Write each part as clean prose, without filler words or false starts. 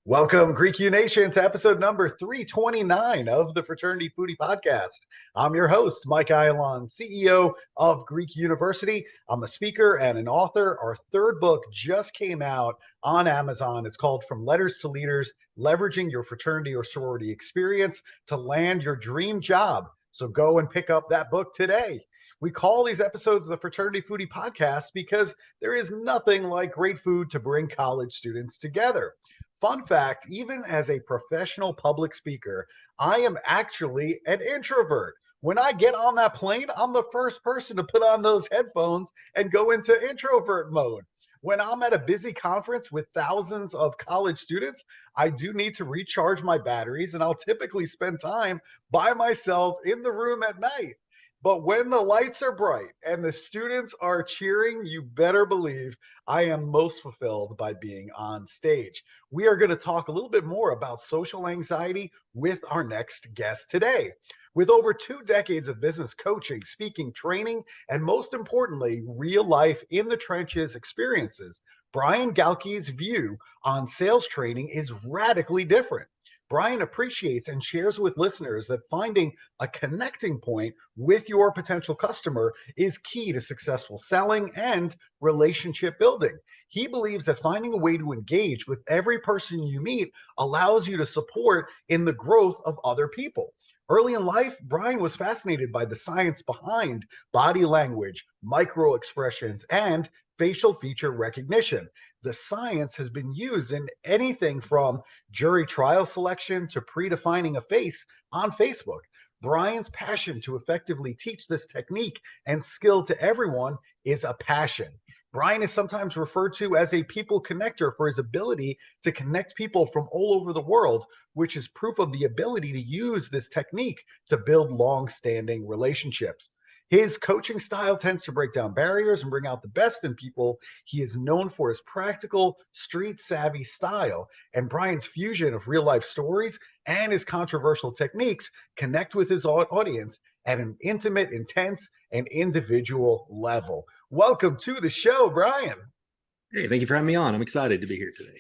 Welcome, Greek U Nation, to episode number 329 of the Fraternity Foodie Podcast. I'm your host, Mike Ayalon, CEO of Greek University. I'm a speaker and an author. Our third book just came out on Amazon. It's called From Letters to Leaders, Leveraging Your Fraternity or Sorority Experience to Land Your Dream Job. So go and pick up that book today. We call these episodes the Fraternity Foodie Podcast because there is nothing like great food to bring college students together. Fun fact, even as a professional public speaker, I am actually an introvert. When I get on that plane, I'm the first person to put on those headphones and go into introvert mode. When I'm at a busy conference with thousands of college students, I do need to recharge my batteries, and I'll typically spend time by myself in the room at night. But when the lights are bright and the students are cheering, you better believe I am most fulfilled by being on stage. We are going to talk a little bit more about social anxiety with our next guest today. With over 2 decades of business coaching, speaking, training, and most importantly, real life in the trenches experiences, Brian Galke's view on sales training is radically different. Brian appreciates and shares with listeners that finding a connecting point with your potential customer is key to successful selling and relationship building. He believes that finding a way to engage with every person you meet allows you to support in the growth of other people. Early in life, Brian was fascinated by the science behind body language, micro expressions, and facial feature recognition. The science has been used in anything from jury trial selection to predefining a face on Facebook. Brian's passion to effectively teach this technique and skill to everyone is a passion. Brian is sometimes referred to as a people connector for his ability to connect people from all over the world, which is proof of the ability to use this technique to build long-standing relationships. His coaching style tends to break down barriers and bring out the best in people. He is known for his practical, street-savvy style, and Brian's fusion of real-life stories and his controversial techniques connect with his audience at an intimate, intense, and individual level. Welcome to the show, Brian. Hey, thank you for having me on. I'm excited to be here today.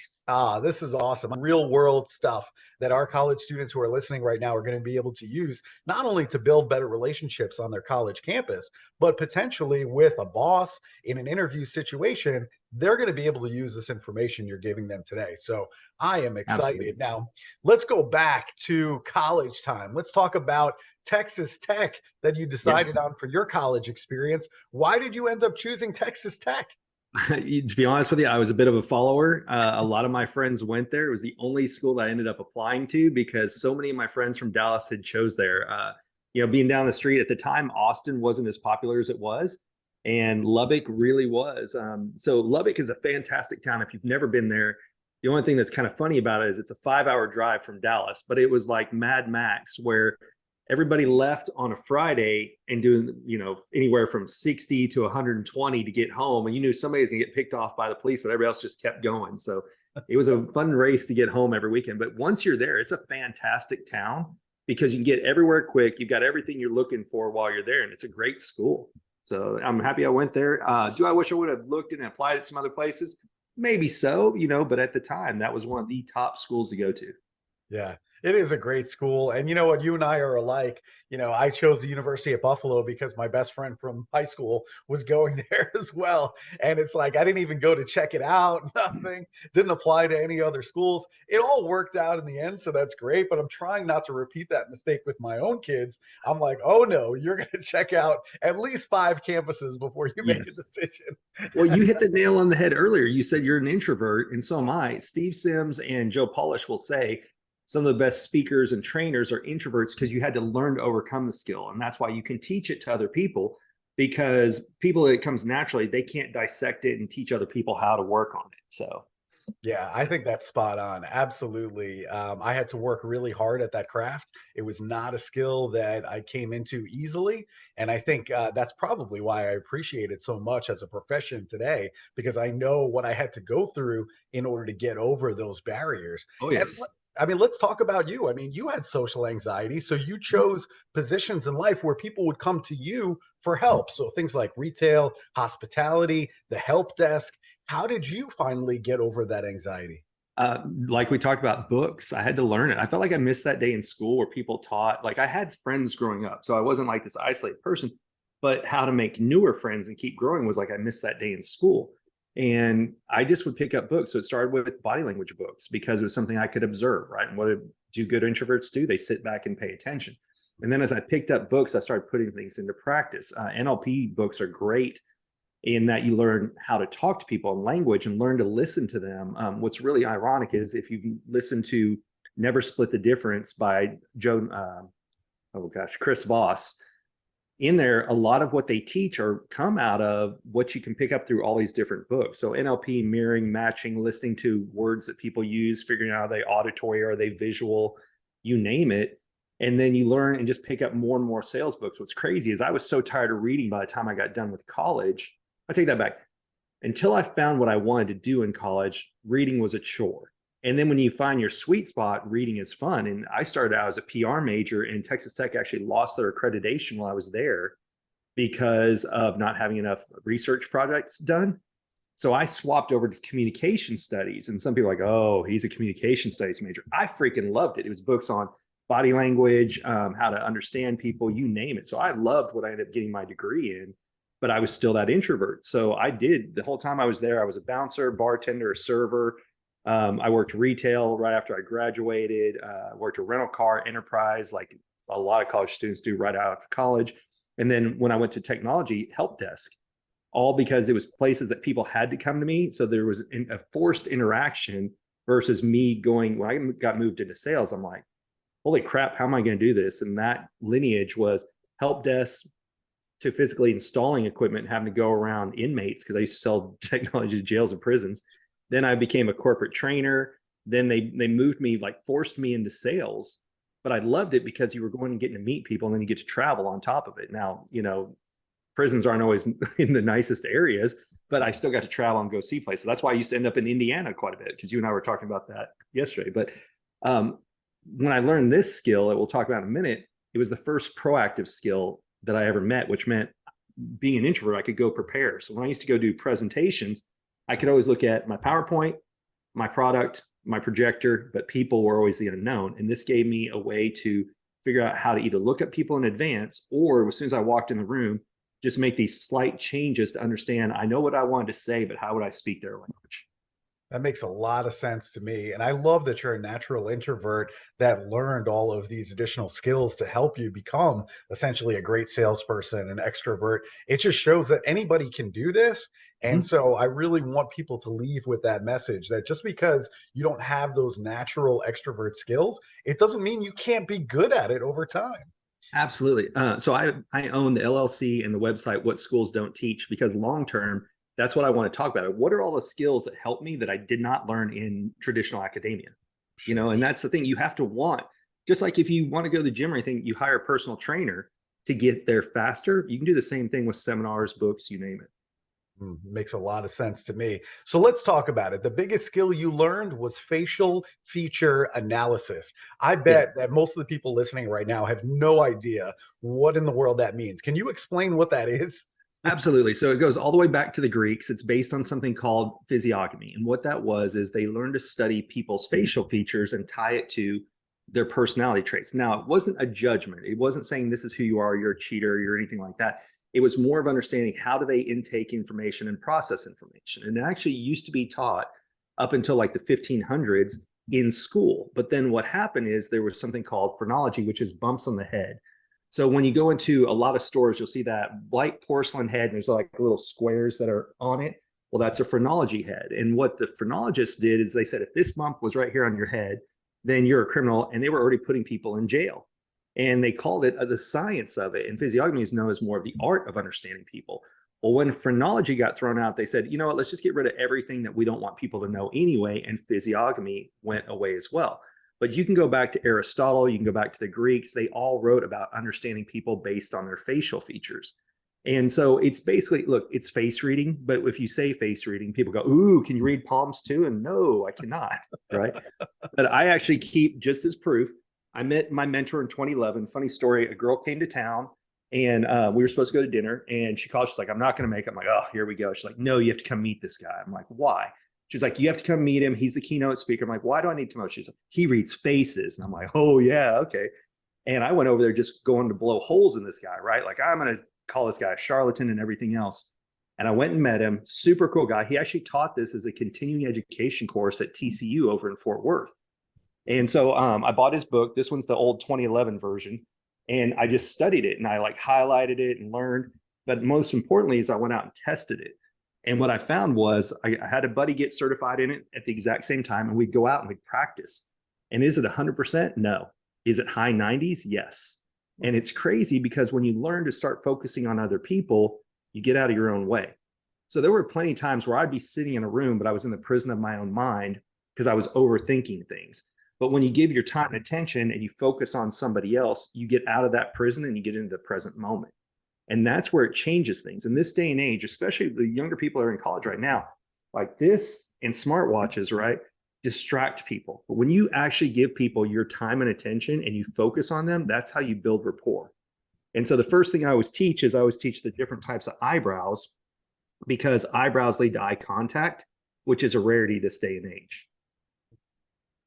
This is awesome. Real world stuff that our college students who are listening right now are going to be able to use, not only to build better relationships on their college campus, but potentially with a boss in an interview situation. They're going to be able to use this information you're giving them today. So I am excited. Absolutely. Now, let's go back to college time. Let's talk about Texas Tech that you decided on for your college experience. Why did you end up choosing Texas Tech? To be honest with you, I was a bit of a follower. A lot of my friends went there. It was the only school that I ended up applying to because so many of my friends from Dallas had chose there. Being down the street at the time, Austin wasn't as popular as it was, and Lubbock really was. So Lubbock is a fantastic town. If you've never been there, the only thing that's kind of funny about it is it's a 5-hour drive from Dallas, but it was like Mad Max, where everybody left on a Friday and doing, anywhere from 60 to 120 to get home. And you knew somebody was gonna get picked off by the police, but everybody else just kept going. So it was a fun race to get home every weekend. But once you're there, it's a fantastic town because you can get everywhere quick. You've got everything you're looking for while you're there. And it's a great school. So I'm happy I went there. Do I wish I would have looked and applied at some other places? Maybe so, but at the time, that was one of the top schools to go to. Yeah. It is a great school. And you know what? You and I are alike. I chose the University of Buffalo because my best friend from high school was going there as well. And it's like, I didn't even go to check it out. Nothing. Didn't apply to any other schools. It all worked out in the end. So that's great. But I'm trying not to repeat that mistake with my own kids. I'm like, oh no, you're going to check out at least 5 campuses before you make a decision. Well, you hit the nail on the head earlier. You said you're an introvert, and so am I. Steve Sims and Joe Polish will say, some of the best speakers and trainers are introverts because you had to learn to overcome the skill. And that's why you can teach it to other people, because people, it comes naturally, they can't dissect it and teach other people how to work on it. So yeah, I think that's spot on. Absolutely. I had to work really hard at that craft. It was not a skill that I came into easily. And I think that's probably why I appreciate it so much as a profession today, because I know what I had to go through in order to get over those barriers. Oh, yes. I mean, let's talk about you. I mean, you had social anxiety, so you chose positions in life where people would come to you for help. So things like retail, hospitality, the help desk. How did you finally get over that anxiety? Like we talked about books, I had to learn it. I felt like I missed that day in school where people taught, like I had friends growing up, so I wasn't like this isolated person, but how to make newer friends and keep growing was like I missed that day in school. And I just would pick up books. So it started with body language books because it was something I could observe, right? And what do good introverts do? They sit back and pay attention. And then as I picked up books, I started putting things into practice. NLP books are great in that you learn how to talk to people in language and learn to listen to them. What's really ironic is if you listen to Never Split the Difference by Chris Voss, in there, a lot of what they teach or come out of what you can pick up through all these different books. So NLP, mirroring, matching, listening to words that people use, figuring out are they auditory, are they visual, you name it. And then you learn and just pick up more and more sales books. What's crazy is I was so tired of reading by the time I got done with college. I take that back. Until I found what I wanted to do in college, reading was a chore. And then when you find your sweet spot, reading is fun. And I started out as a PR major, and Texas Tech actually lost their accreditation while I was there because of not having enough research projects done. So I swapped over to communication studies. And some people are like, oh, he's a communication studies major. I freaking loved it. It was books on body language, how to understand people, you name it. So I loved what I ended up getting my degree in, but I was still that introvert. So I did, the whole time I was there, I was a bouncer, bartender, server. I worked retail right after I graduated. Worked a rental car enterprise, like a lot of college students do right out of college. And then when I went to technology, help desk, all because it was places that people had to come to me. So there was a forced interaction versus me going, when I got moved into sales, I'm like, holy crap, how am I going to do this? And that lineage was help desk to physically installing equipment, having to go around inmates because I used to sell technology to jails and prisons. Then I became a corporate trainer. Then they moved me, like forced me into sales, but I loved it because you were going and getting to meet people and then you get to travel on top of it. Now, prisons aren't always in the nicest areas, but I still got to travel and go see places. That's why I used to end up in Indiana quite a bit because you and I were talking about that yesterday. But when I learned this skill that we'll talk about in a minute, it was the first proactive skill that I ever met, which meant being an introvert, I could go prepare. So when I used to go do presentations, I could always look at my PowerPoint, my product, my projector, but people were always the unknown. And this gave me a way to figure out how to either look at people in advance or as soon as I walked in the room, just make these slight changes to understand, I know what I wanted to say, but how would I speak their language? That makes a lot of sense to me. And I love that you're a natural introvert that learned all of these additional skills to help you become essentially a great salesperson, an extrovert. It just shows that anybody can do this. And so I really want people to leave with that message that just because you don't have those natural extrovert skills, it doesn't mean you can't be good at it over time. Absolutely. So I own the LLC and the website What Schools Don't Teach because long term, that's what I want to talk about. What are all the skills that help me that I did not learn in traditional academia? And that's the thing you have to want. Just like if you want to go to the gym or anything, you hire a personal trainer to get there faster. You can do the same thing with seminars, books, you name it. Makes a lot of sense to me. So let's talk about it. The biggest skill you learned was facial feature analysis. I Yeah. bet that most of the people listening right now have no idea what in the world that means. Can you explain what that is? Absolutely. So it goes all the way back to the Greeks. It's based on something called physiognomy. And what that was is they learned to study people's facial features and tie it to their personality traits. Now, it wasn't a judgment. It wasn't saying this is who you are, you're a cheater, you're anything like that. It was more of understanding how do they intake information and process information. And it actually used to be taught up until like the 1500s in school. But then what happened is there was something called phrenology, which is bumps on the head. So when you go into a lot of stores, you'll see that white porcelain head, and there's like little squares that are on it. Well, that's a phrenology head. And what the phrenologists did is they said, if this bump was right here on your head, then you're a criminal. And they were already putting people in jail. And they called it the science of it. And physiognomy is known as more of the art of understanding people. Well, when phrenology got thrown out, they said, you know what, let's just get rid of everything that we don't want people to know anyway. And physiognomy went away as well. But you can go back to Aristotle, you can go back to the Greeks. They all wrote about understanding people based on their facial features. And so it's basically, look, it's face reading, but if you say face reading, people go, ooh, can you read palms too? And no, I cannot, right? But I actually keep, just as proof, I met my mentor in 2011. Funny story, a girl came to town and we were supposed to go to dinner and she called, she's like, I'm not going to make it. I'm like, oh, here we go. She's like, no, you have to come meet this guy. I'm like, why? She's like, you have to come meet him. He's the keynote speaker. I'm like, why do I need to know? She's like, he reads faces. And I'm like, oh yeah, okay. And I went over there just going to blow holes in this guy, right? Like, I'm going to call this guy a charlatan and everything else. And I went and met him. Super cool guy. He actually taught this as a continuing education course at TCU over in Fort Worth. And so I bought his book. This one's the old 2011 version. And I just studied it and I like highlighted it and learned. But most importantly is I went out and tested it. And what I found was I had a buddy get certified in it at the exact same time. And we'd go out and we'd practice. And is it 100%? No. Is it high 90s? Yes. And it's crazy because when you learn to start focusing on other people, you get out of your own way. So there were plenty of times where I'd be sitting in a room, but I was in the prison of my own mind because I was overthinking things. But when you give your time and attention and you focus on somebody else, you get out of that prison and you get into the present moment. And that's where it changes things. In this day and age, especially the younger people that are in college right now, like this and smartwatches, right, distract people. But when you actually give people your time and attention and you focus on them, that's how you build rapport. And so the first thing I always teach is I always teach the different types of eyebrows because eyebrows lead to eye contact, which is a rarity this day and age.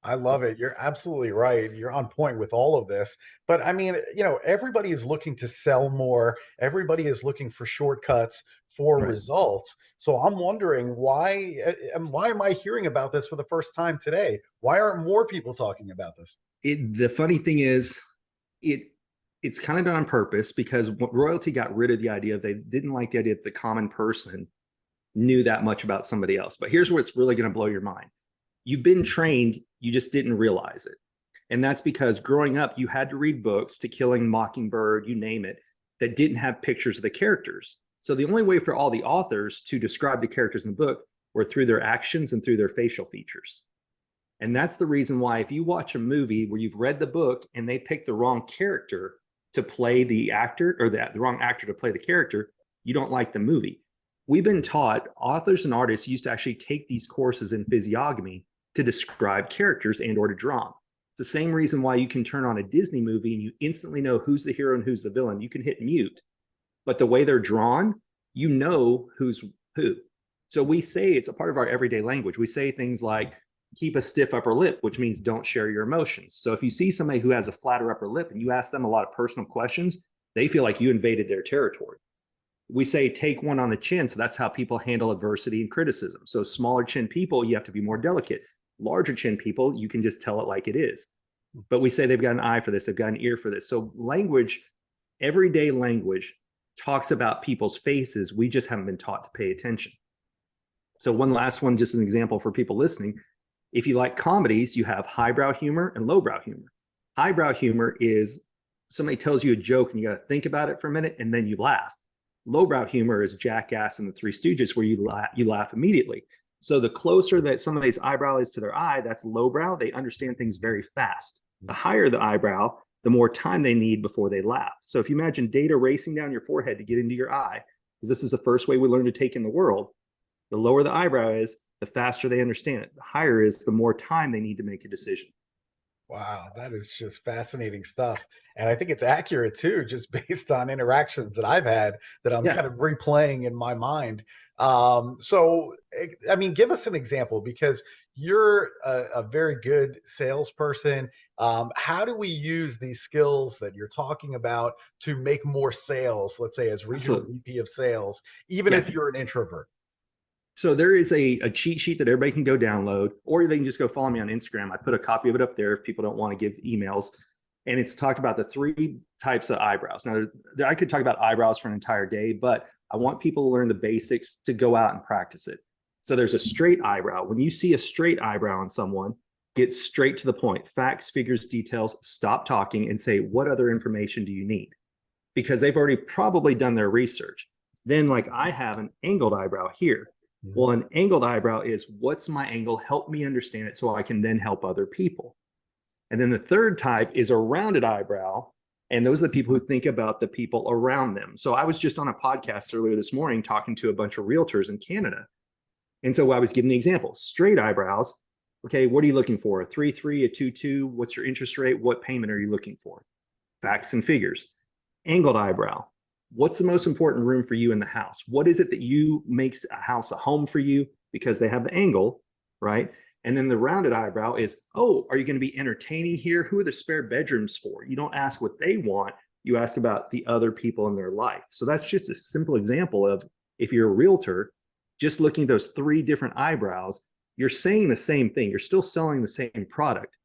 I love it. You're absolutely right. You're on point with all of this. But I mean, everybody is looking to sell more. Everybody is looking for shortcuts for Right. results. So I'm wondering why am I hearing about this for the first time today? Why aren't more people talking about this? The funny thing is, it's kind of done on purpose because royalty got rid of the idea. They didn't like the idea that the common person knew that much about somebody else. But here's where it's really going to blow your mind. You've been trained, you just didn't realize it. And that's because growing up, you had to read books, To Kill a Mockingbird, you name it, that didn't have pictures of the characters. So the only way for all the authors to describe the characters in the book were through their actions and through their facial features. And that's the reason why if you watch a movie where you've read the book and they pick the wrong character to play the actor or the wrong actor to play the character, you don't like the movie. We've been taught, authors and artists used to actually take these courses in physiognomy to describe characters and or to draw them. It's the same reason why you can turn on a Disney movie and you instantly know who's the hero and who's the villain. You can hit mute, but the way they're drawn, you know who's who. So we say it's a part of our everyday language. We say things like, keep a stiff upper lip, which means don't share your emotions. So if you see somebody who has a flatter upper lip and you ask them a lot of personal questions, they feel like you invaded their territory. We say take one on the chin. So that's how people handle adversity and criticism. So smaller chin people, you have to be more delicate. Larger chin people, you can just tell it like it is. But we say they've got an eye for this, they've got an ear for this. So language, everyday language talks about people's faces. We just haven't been taught to pay attention. So one last one, just an example for people listening. If you like comedies, you have highbrow humor and lowbrow humor. Highbrow humor is somebody tells you a joke and you got to think about it for a minute and then you laugh. Lowbrow humor is Jackass and the Three Stooges, where you laugh immediately. So the closer that somebody's eyebrow is to their eye, that's lowbrow. They understand things very fast. The higher the eyebrow, the more time they need before they laugh. So if you imagine data racing down your forehead to get into your eye, because this is the first way we learn to take in the world, the lower the eyebrow is, the faster they understand it. The higher is, the more time they need to make a decision. Wow, that is just fascinating stuff. And I think it's accurate too, just based on interactions that I've had that I'm Yeah. kind of replaying in my mind. I mean, give us an example because you're a very good salesperson. How do we use these skills that you're talking about to make more sales, let's say as regional Absolutely. VP of sales, even Yeah. if you're an introvert? So there is a cheat sheet that everybody can go download, or they can just go follow me on Instagram. I put a copy of it up there if people don't want to give emails. And it's talked about the 3 types of eyebrows. Now, I could talk about eyebrows for an entire day, but I want people to learn the basics to go out and practice it. So there's a straight eyebrow. When you see a straight eyebrow on someone, get straight to the point. Facts, figures, details, stop talking and say, what other information do you need? Because they've already probably done their research. Then, like I have an angled eyebrow here. Well, an angled eyebrow is, what's my angle? Help me understand it so I can then help other people. And then the third type is a rounded eyebrow. And those are the people who think about the people around them. So I was just on a podcast earlier this morning talking to a bunch of realtors in Canada. And so I was giving the example, straight eyebrows. Okay, what are you looking for? A 3.3, a 2.2? What's your interest rate? What payment are you looking for? Facts and figures. Angled eyebrow. What's the most important room for you in the house? What is it that makes a house a home for you? Because they have the angle, right? And then the rounded eyebrow is, oh, are you going to be entertaining here? Who are the spare bedrooms for? You don't ask what they want. You ask about the other people in their life. So that's just a simple example of, if you're a realtor, just looking at those 3 different eyebrows, you're saying the same thing. You're still selling the same product,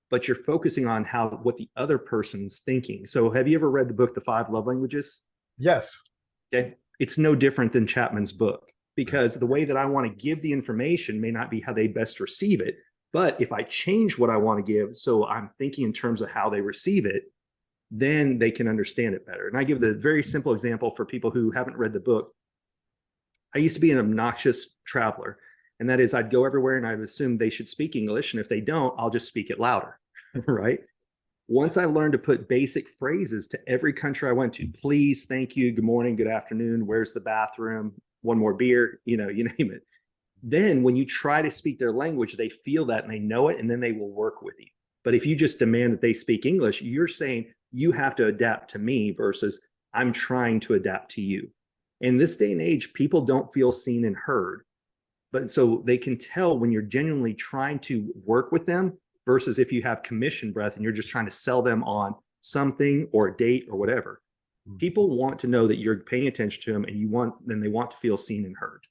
but you're focusing on what the other person's thinking. So have you ever read the book, The 5 Love Languages? Yes. Okay. It's no different than Chapman's book, because the way that I want to give the information may not be how they best receive it. But if I change what I want to give, so I'm thinking in terms of how they receive it, then they can understand it better. And I give the very simple example for people who haven't read the book. I used to be an obnoxious traveler, and that is I'd go everywhere and I'd assume they should speak English. And if they don't, I'll just speak it louder, right? Once I learned to put basic phrases to every country I went to, please, thank you, good morning, good afternoon, where's the bathroom, one more beer, you name it. Then when you try to speak their language, they feel that and they know it, and then they will work with you. But if you just demand that they speak English, you're saying you have to adapt to me versus I'm trying to adapt to you. In this day and age, people don't feel seen and heard. But so they can tell when you're genuinely trying to work with them versus if you have commission breath and you're just trying to sell them on something or a date or whatever. People want to know that you're paying attention to them, and then they want to feel seen and heard.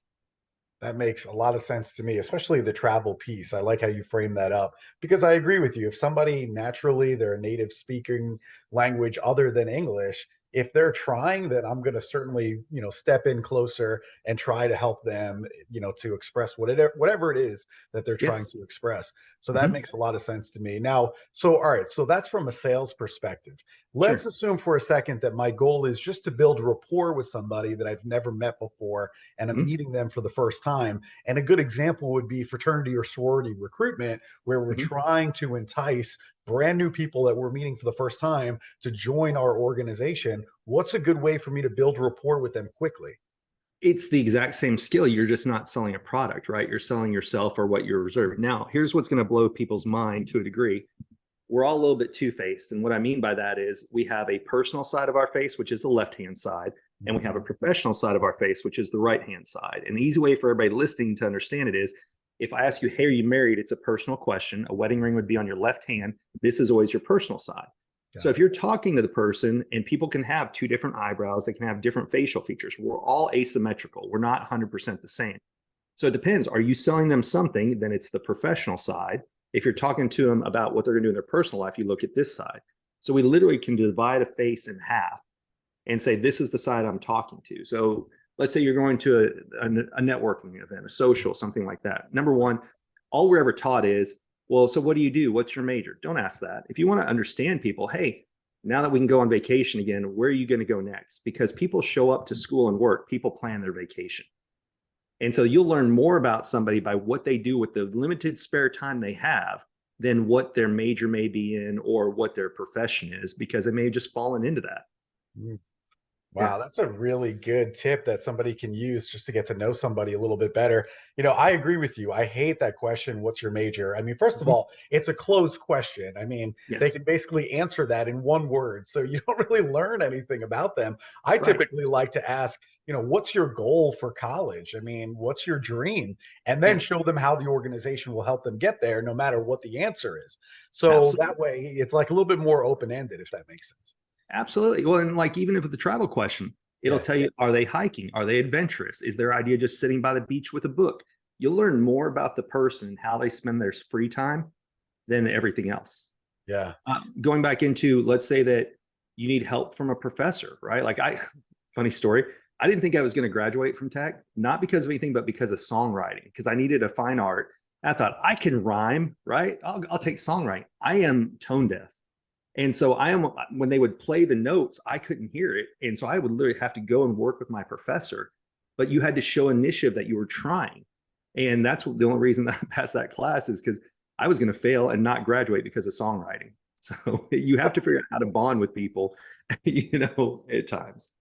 That makes a lot of sense to me, especially the travel piece. I like how you frame that up, because I agree with you. If somebody naturally, their native speaking language other than English, if they're trying, then I'm going to certainly, step in closer and try to help them, to express whatever it is that they're trying Yes. to express. So that makes a lot of sense to me. Now, so all right, so that's from a sales perspective. Let's Sure. assume for a second that my goal is just to build rapport with somebody that I've never met before, and I'm meeting them for the first time. And a good example would be fraternity or sorority recruitment, where we're trying to entice brand new people that we're meeting for the first time to join our organization. What's a good way for me to build rapport with them quickly? It's the exact same skill. You're just not selling a product, right? You're selling yourself or what you're reserving. Now, here's what's going to blow people's mind to a degree. We're all a little bit two-faced. And what I mean by that is we have a personal side of our face, which is the left-hand side, and we have a professional side of our face, which is the right-hand side. And the easy way for everybody listening to understand it is, if I ask you, hey, are you married? It's a personal question. A wedding ring would be on your left hand. This is always your personal side. So if you're talking to the person, and people can have 2 different eyebrows, they can have different facial features. We're all asymmetrical. We're not 100% the same. So it depends. Are you selling them something? Then it's the professional side. If you're talking to them about what they're going to do in their personal life, you look at this side. So we literally can divide a face in half and say, this is the side I'm talking to. So let's say you're going to a networking event, a social, something like that. Number one, all we're ever taught is, well, so what do you do? What's your major? Don't ask that. If you want to understand people, hey, now that we can go on vacation again, where are you going to go next? Because people show up to school and work, people plan their vacation. And so you'll learn more about somebody by what they do with the limited spare time they have than what their major may be in or what their profession is, because they may have just fallen into that. Wow, that's a really good tip that somebody can use just to get to know somebody a little bit better. I agree with you. I hate that question, what's your major? I mean, first of all, it's a closed question. I mean, they Yes. can basically answer that in one word. So you don't really learn anything about them. I Right. typically like to ask, what's your goal for college? I mean, what's your dream? And then Yeah. show them how the organization will help them get there, no matter what the answer is. So Absolutely. that way it's like a little bit more open-ended, if that makes sense. Absolutely. Well, and like even if it's the travel question, it'll Yeah. tell you, are they hiking? Are they adventurous? Is their idea just sitting by the beach with a book? You'll learn more about the person, how they spend their free time than everything else. Yeah. Going back into, let's say that you need help from a professor, right? Funny story. I didn't think I was going to graduate from tech, not because of anything, but because of songwriting, because I needed a fine art. I thought I can rhyme, right? I'll take songwriting. I am tone deaf. And so when they would play the notes, I couldn't hear it. And so I would literally have to go and work with my professor, but you had to show initiative that you were trying. And that's the only reason that I passed that class is because I was going to fail and not graduate because of songwriting. So you have to figure out how to bond with people, at times.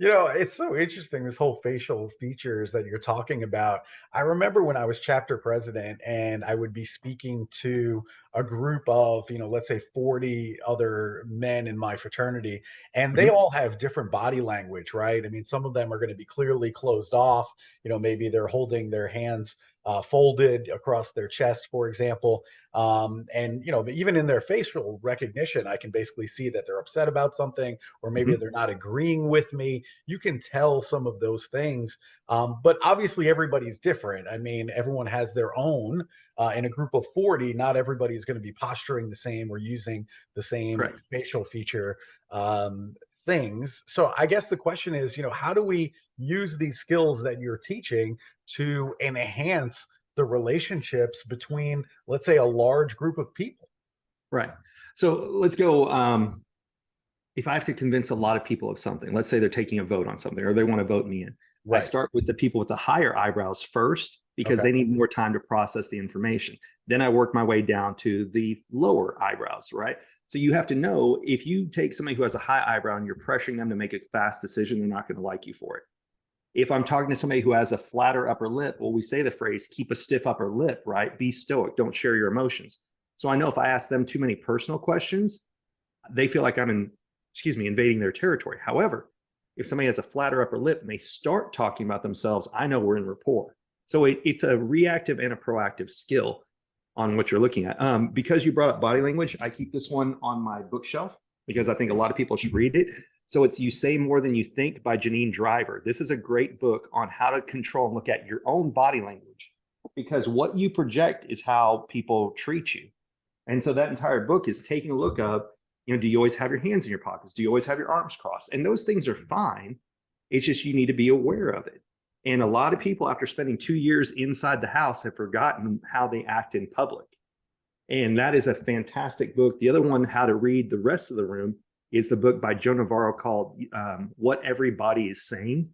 It's so interesting, this whole facial features that you're talking about. I remember when I was chapter president and I would be speaking to a group of, let's say 40 other men in my fraternity, and they Mhm. all have different body language, right? I mean, some of them are going to be clearly closed off. Maybe they're holding their hands folded across their chest, for example. And, but even in their facial recognition, I can basically see that they're upset about something, or maybe Mhm. they're not agreeing with me. You can tell some of those things. But obviously, everybody's different. I mean, everyone has their own. In a group of 40, not everybody's going to be posturing the same or using the same Correct. facial feature things. So I guess the question is, how do we use these skills that you're teaching to enhance the relationships between, let's say, a large group of people? Right. So let's go. If I have to convince a lot of people of something, let's say they're taking a vote on something or they want to vote me in, I Right. start with the people with the higher eyebrows first because Okay. they need more time to process the information. Then I work my way down to the lower eyebrows, right? So you have to know, if you take somebody who has a high eyebrow and you're pressuring them to make a fast decision, they're not going to like you for it. If I'm talking to somebody who has a flatter upper lip, well, we say the phrase, keep a stiff upper lip, right? Be stoic, don't share your emotions. So I know if I ask them too many personal questions, they feel like invading their territory. However, if somebody has a flatter upper lip and they start talking about themselves, I know we're in rapport. So it's a reactive and a proactive skill on what you're looking at. Because you brought up body language, I keep this one on my bookshelf because I think a lot of people should read it. So it's You Say More Than You Think by Janine Driver. This is a great book on how to control and look at your own body language, because what you project is how people treat you. And so that entire book is taking a look of, do you always have your hands in your pockets? Do you always have your arms crossed? And those things are fine. It's just you need to be aware of it. And a lot of people, after spending 2 years inside the house, have forgotten how they act in public. And that is a fantastic book. The other one, How to Read the Rest of the Room, is the book by Joe Navarro called What Everybody Is Saying.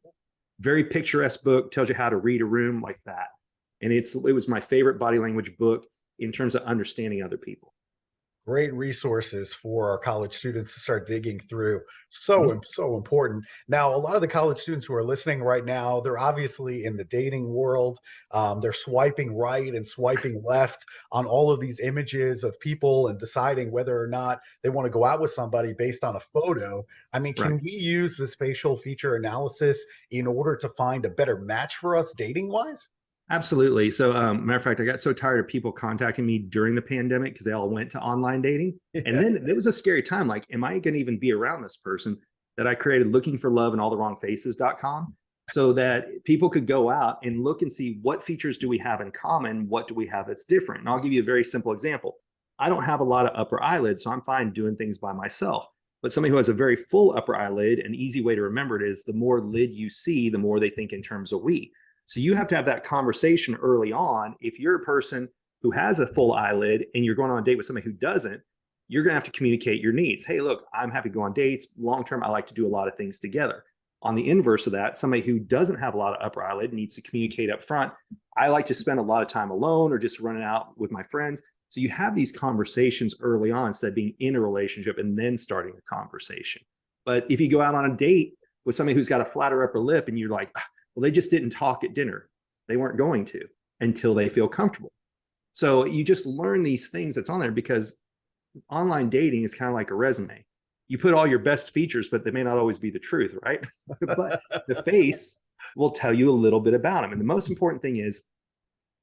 Very picturesque book, tells you how to read a room like that. And it was my favorite body language book in terms of understanding other people. Great resources for our college students to start digging through. So important. Now, a lot of the college students who are listening right now, they're obviously in the dating world. They're swiping right and swiping left on all of these images of people and deciding whether or not they want to go out with somebody based on a photo. I mean, Right. can we use this facial feature analysis in order to find a better match for us dating wise? Absolutely. So, matter of fact, I got so tired of people contacting me during the pandemic because they all went to online dating. And Yeah. then it was a scary time. Like, am I going to even be around this person? That I created looking for love in all the wrong faces.com, so that people could go out and look and see what features do we have in common? What do we have that's different? And I'll give you a very simple example. I don't have a lot of upper eyelids, so I'm fine doing things by myself. But somebody who has a very full upper eyelid, an easy way to remember it is the more lid you see, the more they think in terms of we. So you have to have that conversation early on. If you're a person who has a full eyelid and you're going on a date with somebody who doesn't, you're going to have to communicate your needs. Hey, look, I'm happy to go on dates. Long term, I like to do a lot of things together. On the inverse of that, somebody who doesn't have a lot of upper eyelid needs to communicate up front. I like to spend a lot of time alone or just running out with my friends. So you have these conversations early on instead of being in a relationship and then starting a conversation. But if you go out on a date with somebody who's got a flatter upper lip and you're like, well, they just didn't talk at dinner. They weren't going to until they feel comfortable. So you just learn these things that's on there, because online dating is kind of like a resume. You put all your best features, but they may not always be the truth, right? But the face will tell you a little bit about them. And the most important thing is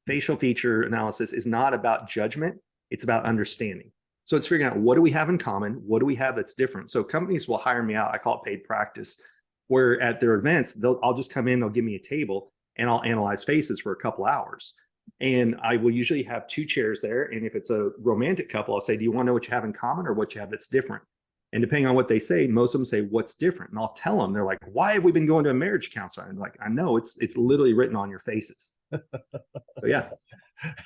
facial feature analysis is not about judgment. It's about understanding. So it's figuring out, what do we have in common? What do we have that's different? So companies will hire me out. I call it paid practice, where at their events, I'll just come in, they'll give me a table and I'll analyze faces for a couple hours. And I will usually have two chairs there. And if it's a romantic couple, I'll say, do you want to know what you have in common or what you have that's different? And depending on what they say, most of them say, what's different? And I'll tell them, they're like, why have we been going to a marriage counselor? And I'm like, I know, it's literally written on your faces. So yeah.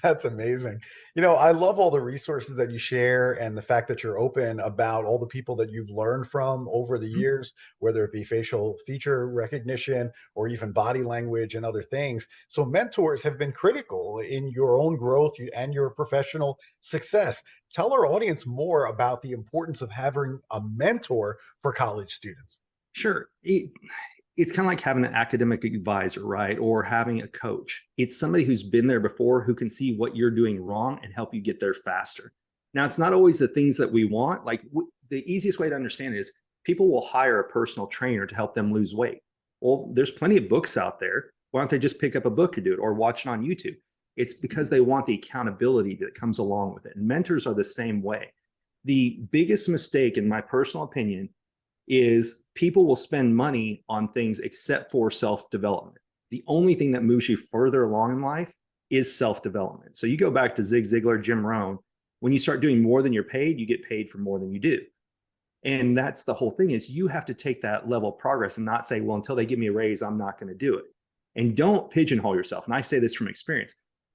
That's amazing. I love all the resources that you share and the fact that you're open about all the people that you've learned from over the Mhm. years, whether it be facial feature recognition or even body language and other things. So, mentors have been critical in your own growth and your professional success. Tell our audience more about the importance of having a mentor for college students. Sure. It's kind of like having an academic advisor, right? Or having a coach. It's somebody who's been there before who can see what you're doing wrong and help you get there faster. Now, it's not always the things that we want. Like the easiest way to understand it is people will hire a personal trainer to help them lose weight. Well, there's plenty of books out there. Why don't they just pick up a book and do it or watch it on YouTube? It's because they want the accountability that comes along with it. And mentors are the same way. The biggest mistake, in my personal opinion, is people will spend money on things except for self-development. The only thing that moves you further along in life is self-development. So you go back to Zig Ziglar, Jim Rohn, when you start doing more than you're paid, you get paid for more than you do. And that's the whole thing, is you have to take that level of progress and not say, well, until they give me a raise, I'm not going to do it. And don't pigeonhole yourself. And I say this from experience.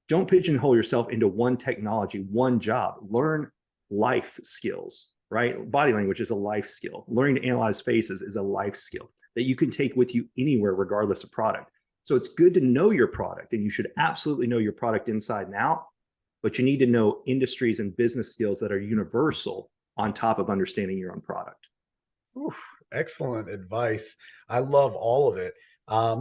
Don't pigeonhole yourself into one technology, one job. Learn life skills, right? Body language is a life skill. Learning to analyze faces is a life skill that you can take with you anywhere, regardless of product. So it's good to know your product, and you should absolutely know your product inside and out, but you need to know industries and business skills that are universal on top of understanding your own product. Oof, excellent advice. I love all of it.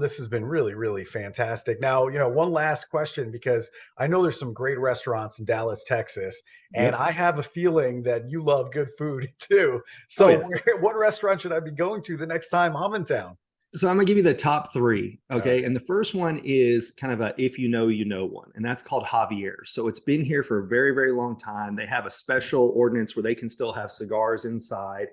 This has been really, really fantastic. Now, one last question, because I know there's some great restaurants in Dallas, Texas, and Yep. I have a feeling that you love good food too. Oh, So, yes. what restaurant should I be going to the next time I'm in town? So I'm gonna give you the top three. Okay. Okay. And the first one is kind of a if you know, you know one, and that's called Javier's. So it's been here for a very, very long time. They have a special ordinance where they can still have cigars inside.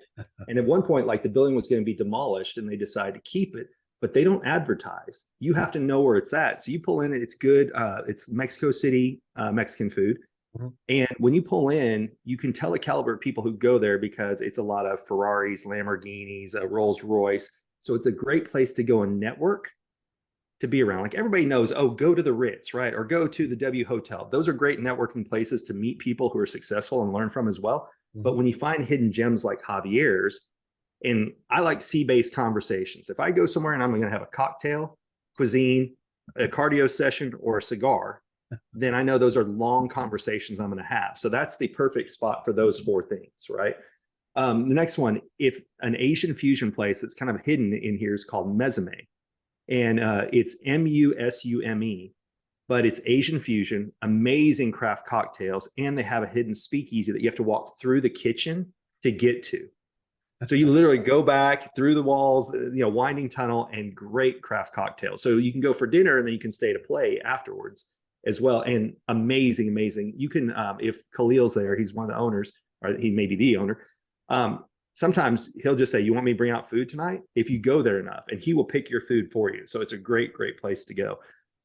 And at one point, like the building was going to be demolished and they decided to keep it, but they don't advertise. You have to know where it's at. So you pull in, it's good. It's Mexico City Mexican food. Mhm. And when you pull in, you can tell the caliber of people who go there because it's a lot of Ferraris, Lamborghinis, Rolls Royce. So it's a great place to go and network, to be around. Like everybody knows, oh, go to the Ritz, right? Or go to the W Hotel. Those are great networking places to meet people who are successful and learn from as well. But Mhm. when you find hidden gems like Javier's, and I like sea-based conversations. If I go somewhere and I'm going to have a cocktail, cuisine, a cardio session, or a cigar, then I know those are long conversations I'm going to have. So that's the perfect spot for those four things, right? The next one, if an Asian fusion place that's kind of hidden in here is called Mesume, and it's Musume, but it's Asian fusion, amazing craft cocktails, and they have a hidden speakeasy that you have to walk through the kitchen to get to. So you literally go back through the walls, winding tunnel, and great craft cocktails. So you can go for dinner and then you can stay to play afterwards as well. And amazing, amazing. You can, if Khalil's there, he's one of the owners, or he may be the owner. Sometimes he'll just say, "You want me to bring out food tonight?" If you go there enough, and he will pick your food for you. So it's a great, great place to go.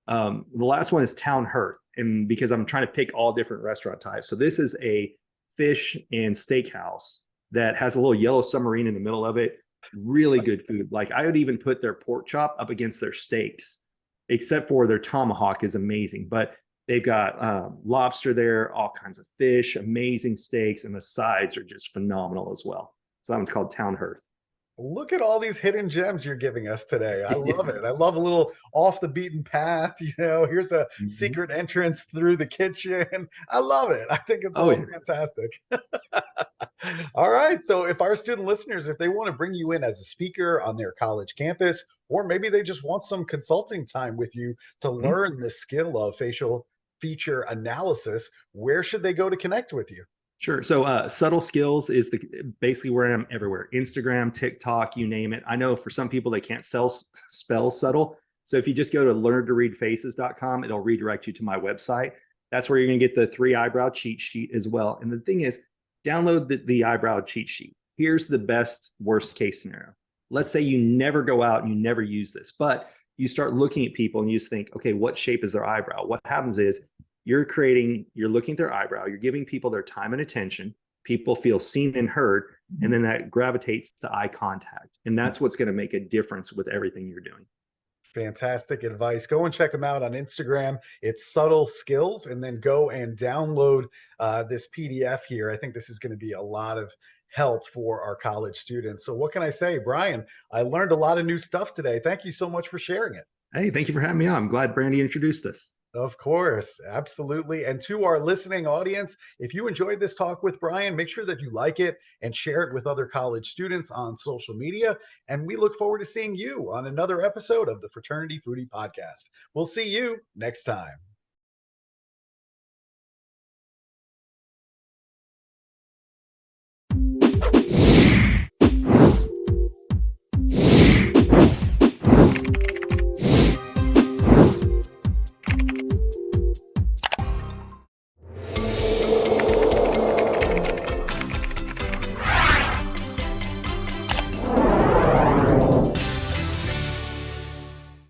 The last one is Town Hearth, and because I'm trying to pick all different restaurant types. So this is a fish and steakhouse that has a little yellow submarine in the middle of it. Really good food. Like I would even put their pork chop up against their steaks, except for their tomahawk is amazing. But they've got lobster there, all kinds of fish, amazing steaks, and the sides are just phenomenal as well. So that one's called Town Hearth. Look at all these hidden gems you're giving us today. I love Yeah. it. I love a little off the beaten path. Here's a Mhm. secret entrance through the kitchen. I love it. I think it's Oh, all yeah. fantastic. All right. So, if our student listeners, if they want to bring you in as a speaker on their college campus, or maybe they just want some consulting time with you to Mhm. learn the skill of facial feature analysis, where should they go to connect with you? Sure. So subtle skills is the basically where I'm everywhere. Instagram, TikTok, you name it. I know for some people they can't spell subtle. So if you just go to learntoreadfaces.com, it'll redirect you to my website. That's where you're going to get the 3 eyebrow cheat sheet as well. And the thing is, download the eyebrow cheat sheet. Here's the best worst case scenario. Let's say you never go out and you never use this, but you start looking at people and you just think, okay, what shape is their eyebrow? What happens is you're looking at their eyebrow, you're giving people their time and attention. People feel seen and heard, and then that gravitates to eye contact. And that's what's going to make a difference with everything you're doing. Fantastic advice. Go and check them out on Instagram. It's Subtle Skills, and then go and download this PDF here. I think this is going to be a lot of help for our college students. So, what can I say, Brian? I learned a lot of new stuff today. Thank you so much for sharing it. Hey, thank you for having me on. I'm glad Brandy introduced us. Of course, absolutely. And to our listening audience, if you enjoyed this talk with Brian, make sure that you like it and share it with other college students on social media. And we look forward to seeing you on another episode of the Fraternity Foodie Podcast. We'll see you next time.